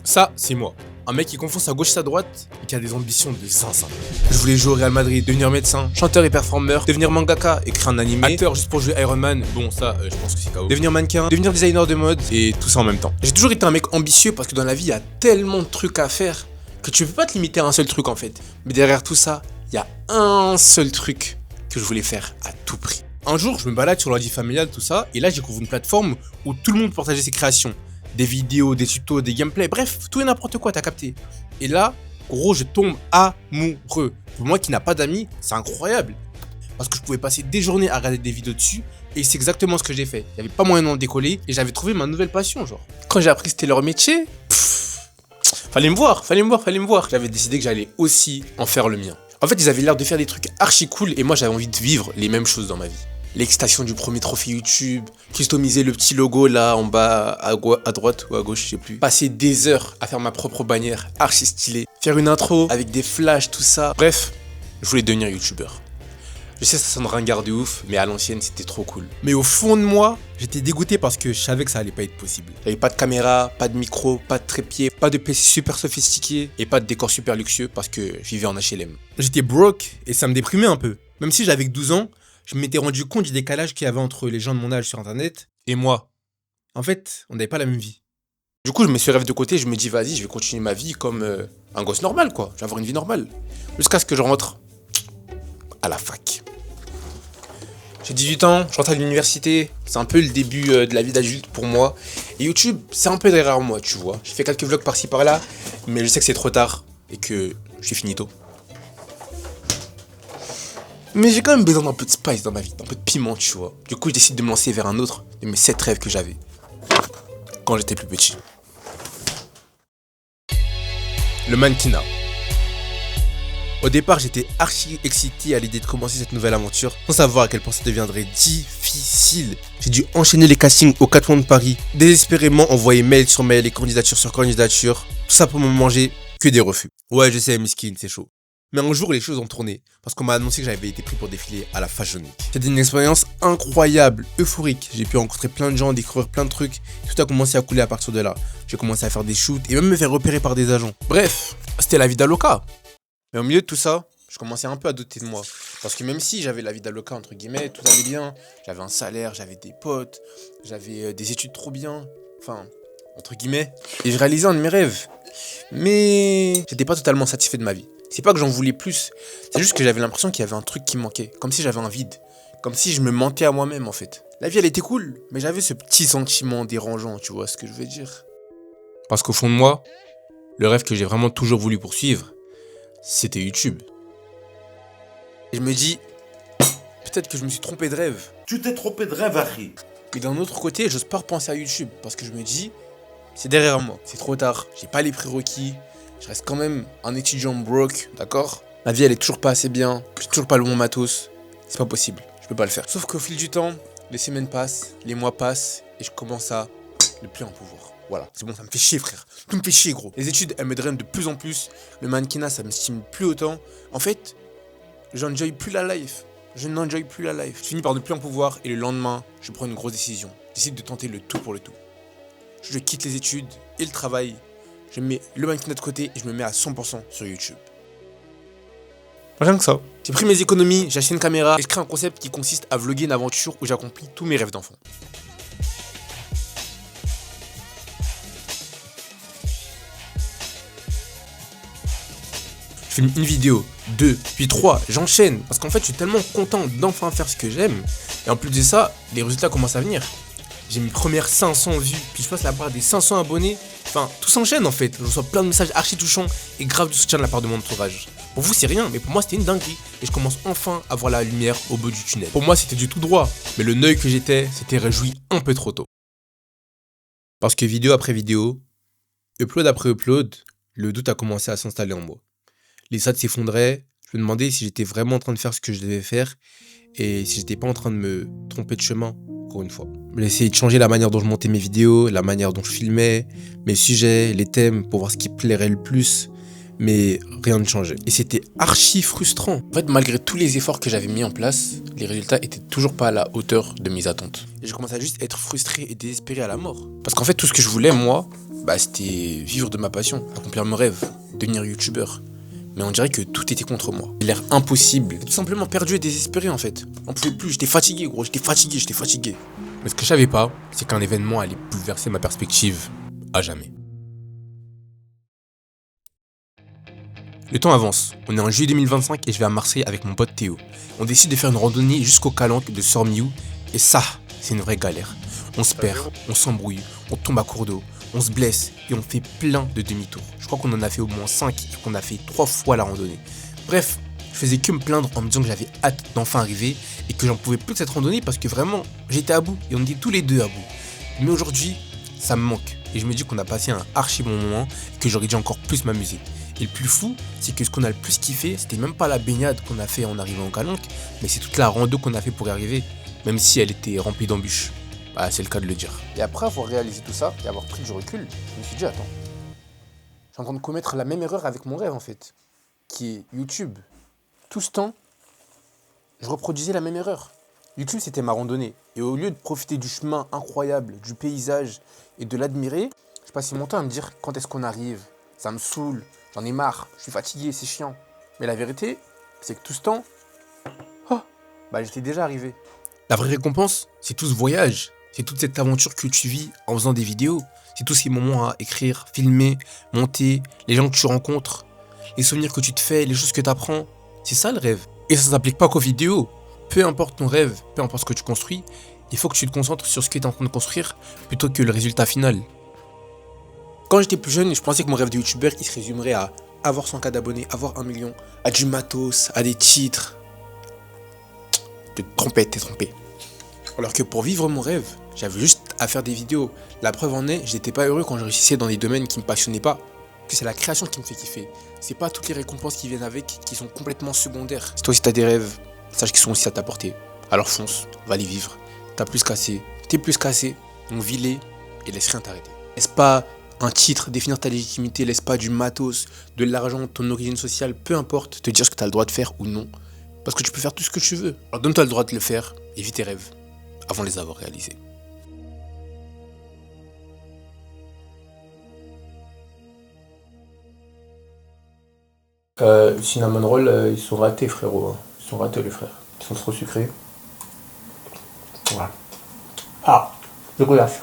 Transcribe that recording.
Ça, c'est moi. Un mec qui confond sa gauche et sa droite et qui a des ambitions de zinzin. Je voulais jouer au Real Madrid, devenir médecin, chanteur et performeur, devenir mangaka, écrire un animé, acteur juste pour jouer Iron Man, bon ça, je pense que c'est KO. Devenir mannequin, devenir designer de mode et tout ça en même temps. J'ai toujours été un mec ambitieux parce que dans la vie, il y a tellement de trucs à faire que tu peux pas te limiter à un seul truc en fait. Mais derrière tout ça, il y a un seul truc que je voulais faire à tout prix. Un jour, je me balade sur l'ordi familial, tout ça, et là, j'ai découvert une plateforme où tout le monde partageait ses créations. Des vidéos, des tutos, des gameplays, bref, tout et n'importe quoi, t'as capté. Et là, gros, je tombe amoureux. Pour moi qui n'a pas d'amis, c'est incroyable. Parce que je pouvais passer des journées à regarder des vidéos dessus, et c'est exactement ce que j'ai fait. Il n'y avait pas moyen d'en décoller, et j'avais trouvé ma nouvelle passion, genre. Quand j'ai appris que c'était leur métier, fallait me voir. J'avais décidé que j'allais aussi en faire le mien. En fait, ils avaient l'air de faire des trucs archi cool, et moi j'avais envie de vivre les mêmes choses dans ma vie. L'excitation du premier trophée YouTube, customiser le petit logo là en bas à droite ou à gauche, je sais plus. Passer des heures à faire ma propre bannière archi stylée. Faire une intro avec des flashs, tout ça. Bref, je voulais devenir youtubeur. Je sais, ça sonne ringard de ouf, mais à l'ancienne, c'était trop cool. Mais au fond de moi, j'étais dégoûté parce que je savais que ça allait pas être possible. J'avais pas de caméra, pas de micro, pas de trépied, pas de PC super sophistiqué et pas de décor super luxueux parce que je vivais en HLM. J'étais broke et ça me déprimait un peu. Même si j'avais que 12 ans, je m'étais rendu compte du décalage qu'il y avait entre les gens de mon âge sur internet et moi. En fait, on n'avait pas la même vie. Du coup, je me suis rêvé de côté, je me dis vas-y, je vais continuer ma vie comme un gosse normal quoi. Je vais avoir une vie normale. Jusqu'à ce que je rentre à la fac. J'ai 18 ans, je rentre à l'université, c'est un peu le début de la vie d'adulte pour moi. Et YouTube, c'est un peu derrière moi, tu vois. J'ai fait quelques vlogs par-ci par-là, mais je sais que c'est trop tard et que je suis finito. Mais j'ai quand même besoin d'un peu de spice dans ma vie, d'un peu de piment, tu vois. Du coup, je décide de me lancer vers un autre de mes 7 rêves que j'avais quand j'étais plus petit. Le mannequinat. Au départ, j'étais archi excité à l'idée de commencer cette nouvelle aventure, sans savoir à quel point ça deviendrait difficile. J'ai dû enchaîner les castings aux 4 coins de Paris, désespérément envoyer mail sur mail et candidature sur candidature, tout ça pour me manger que des refus. Ouais, je sais, miskin, c'est chaud. Mais un jour, les choses ont tourné, parce qu'on m'a annoncé que j'avais été pris pour défiler à la Fashion Week. C'était une expérience incroyable, euphorique. J'ai pu rencontrer plein de gens, découvrir plein de trucs. Tout a commencé à couler à partir de là. J'ai commencé à faire des shoots et même me faire repérer par des agents. Bref, c'était la vie d'Aloca. Mais au milieu de tout ça, je commençais un peu à douter de moi. Parce que même si j'avais la vie d'Aloca, entre guillemets, tout allait bien. J'avais un salaire, j'avais des potes, j'avais des études trop bien. Enfin, entre guillemets. Et je réalisais un de mes rêves. Mais j'étais pas totalement satisfait de ma vie. C'est pas que j'en voulais plus, c'est juste que j'avais l'impression qu'il y avait un truc qui me manquait. Comme si j'avais un vide. Comme si je me mentais à moi-même en fait. La vie elle était cool, mais j'avais ce petit sentiment dérangeant, tu vois ce que je veux dire. Parce qu'au fond de moi, le rêve que j'ai vraiment toujours voulu poursuivre, c'était YouTube. Et je me dis, peut-être que je me suis trompé de rêve. Tu t'es trompé de rêve, Harry. Mais d'un autre côté, j'ose pas repenser à YouTube. Parce que je me dis, c'est derrière moi, c'est trop tard, j'ai pas les prérequis. Je reste quand même un étudiant broke, d'accord? Ma vie elle est toujours pas assez bien, j'ai toujours pas le bon matos. C'est pas possible, je peux pas le faire. Sauf qu'au fil du temps, les semaines passent, les mois passent, et je commence à ne plus en pouvoir. Voilà, c'est bon, ça me fait chier frère. Tout me fait chier gros. Les études elles me drainent de plus en plus, le mannequinat ça me stimule plus autant. En fait, j'enjoy plus la life. Je n'enjoy plus la life. Je finis par ne plus en pouvoir et le lendemain, je prends une grosse décision. Je décide de tenter le tout pour le tout. Je quitte les études et le travail. Je mets le mannequinat de côté et je me mets à 100% sur YouTube. Rien que ça. J'ai pris mes économies, j'ai acheté une caméra et je crée un concept qui consiste à vlogger une aventure où j'accomplis tous mes rêves d'enfant. Je filme une vidéo, 2, puis 3, j'enchaîne. Parce qu'en fait, je suis tellement content d'enfin faire ce que j'aime. Et en plus de ça, les résultats commencent à venir. J'ai mes premières 500 vues, puis je passe la barre des 500 abonnés. Enfin, tout s'enchaîne en fait. Je reçois plein de messages archi touchants et grave de soutien de la part de mon entourage. Pour vous, c'est rien, mais pour moi, c'était une dinguerie. Et je commence enfin à voir la lumière au bout du tunnel. Pour moi, c'était du tout droit. Mais le neuil que j'étais s'était réjoui un peu trop tôt. Parce que vidéo après vidéo, upload après upload, le doute a commencé à s'installer en moi. Les stats s'effondraient. Je me demandais si j'étais vraiment en train de faire ce que je devais faire et si j'étais pas en train de me tromper de chemin. Encore une fois. J'ai essayé de changer la manière dont je montais mes vidéos, la manière dont je filmais, mes sujets, les thèmes pour voir ce qui plairait le plus, mais rien ne changeait. Et c'était archi frustrant. En fait, malgré tous les efforts que j'avais mis en place, les résultats étaient toujours pas à la hauteur de mes attentes. Et je commençais à juste être frustré et désespéré à la mort. Parce qu'en fait, tout ce que je voulais, moi, bah c'était vivre de ma passion, accomplir mon rêve, devenir youtubeur. Mais on dirait que tout était contre moi. J'ai l'air impossible, tout simplement perdu et désespéré en fait. On pouvait plus, j'étais fatigué gros, j'étais fatigué. Mais ce que je savais pas, c'est qu'un événement allait bouleverser ma perspective à jamais. Le temps avance, on est en juillet 2025 et je vais à Marseille avec mon pote Théo. On décide de faire une randonnée jusqu'au Calanque de Sormiou et ça, c'est une vraie galère. On se perd, on s'embrouille, on tombe à court d'eau, on se blesse et on fait plein de demi-tours. Je crois qu'on en a fait au moins 5 et qu'on a fait 3 fois la randonnée. Bref, je faisais que me plaindre en me disant que j'avais hâte d'enfin arriver et que j'en pouvais plus de cette randonnée parce que vraiment, j'étais à bout et on était tous les deux à bout. Mais aujourd'hui, ça me manque et je me dis qu'on a passé un archi bon moment et que j'aurais dû encore plus m'amuser. Et le plus fou, c'est que ce qu'on a le plus kiffé, c'était même pas la baignade qu'on a fait en arrivant au Calanque, mais c'est toute la rando qu'on a fait pour y arriver, même si elle était remplie d'embûches. Bah, c'est le cas de le dire. Et après avoir réalisé tout ça et avoir pris du recul, je me suis dit, attends, je suis en train de commettre la même erreur avec mon rêve en fait, qui est YouTube. Tout ce temps, je reproduisais la même erreur. YouTube, c'était ma randonnée. Et au lieu de profiter du chemin incroyable, du paysage et de l'admirer, je passais mon temps à me dire, quand est-ce qu'on arrive? Ça me saoule, j'en ai marre, je suis fatigué, c'est chiant. Mais la vérité, c'est que tout ce temps, j'étais déjà arrivé. La vraie récompense, c'est tout ce voyage. C'est toute cette aventure que tu vis en faisant des vidéos. C'est tous ces moments à écrire, filmer, monter, les gens que tu rencontres, les souvenirs que tu te fais, les choses que tu apprends. C'est ça le rêve. Et ça ne s'applique pas qu'aux vidéos. Peu importe ton rêve, peu importe ce que tu construis, il faut que tu te concentres sur ce que tu es en train de construire plutôt que le résultat final. Quand j'étais plus jeune, je pensais que mon rêve de youtubeur, il se résumerait à avoir 100K d'abonnés, avoir 1 million, à du matos, à des titres. T'es trompé. Alors que pour vivre mon rêve, j'avais juste à faire des vidéos. La preuve en est, j'étais pas heureux quand je réussissais dans des domaines qui me passionnaient pas. Que c'est la création qui me fait kiffer. C'est pas toutes les récompenses qui viennent avec qui sont complètement secondaires. Si toi aussi t'as des rêves, sache qu'ils sont aussi à ta portée. Alors fonce, va les vivre. T'es plus cassé, donc vis-les et laisse rien t'arrêter. Laisse pas un titre définir ta légitimité, laisse pas du matos, de l'argent, ton origine sociale, peu importe, te dire ce que t'as le droit de faire ou non. Parce que tu peux faire tout ce que tu veux. Alors donne-toi le droit de le faire et vis tes rêves avant de les avoir réalisés. Cinnamon roll, ils sont ratés frérot. Ils sont ratés les frères. Ils sont trop sucrés. Voilà. Ah, le goulash.